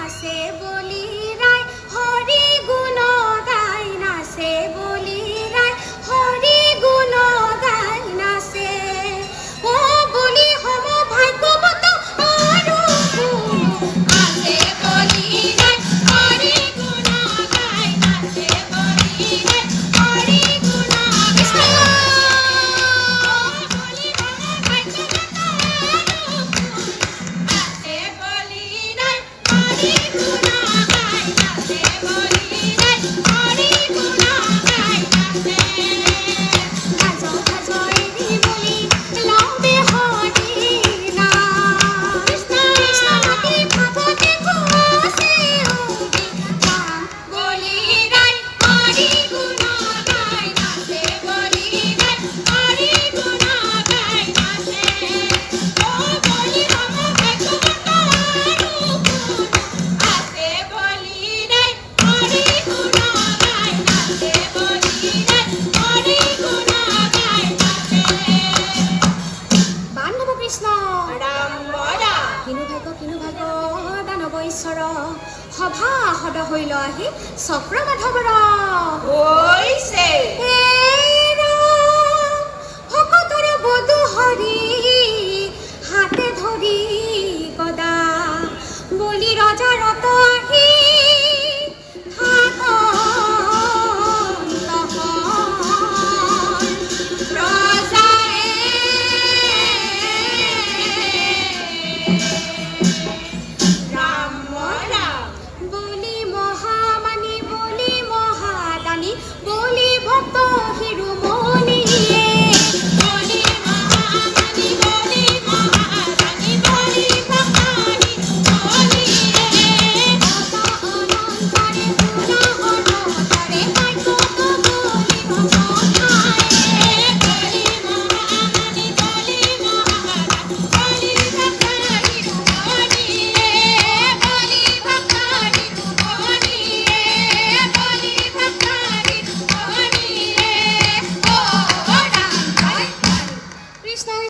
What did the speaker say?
নাচে বলি ৰায় হৰি গুণ গাই নাচে বলি ৰায় হৰি গুণ গাই নাচে ও বলি হম ভাগ্যৱত আৰু নাচে বলি ৰায় হৰি গুণ গাই নাচে বলি ৰায় হৰি গুণ গাই বলি হম ভাগ্যৱত নাচে বলি ৰায় হৰি গুণ গাই নাচে বলি ৰায় হৰি গুণ গাই নাচে গাজ গাজ এৰি বলি লম্বে হৰি নাম কৃষ্ণ কৃষ্ণ মাতি ভাৱতে ঘোষে উগি নাম বলি ৰায় হৰি গুণ গাই নাচে বলি ৰায় হৰি গুণ গাই নাচে ও বলি হম ভাগ্যৱত আৰু নাচে বলি ৰায় হৰি গুণ গাই নাচে বলি ৰায় হৰি গুণ গাই নাচে বান্ধৱ কৃষ্ণ কিনু ভাগ্য দানৱ ঈশ্বৰ সভা সদ হৈল আহি চক্ৰ মাধৱৰ হৈছে ভকতৰ বধূ হৰি হাতে ধৰি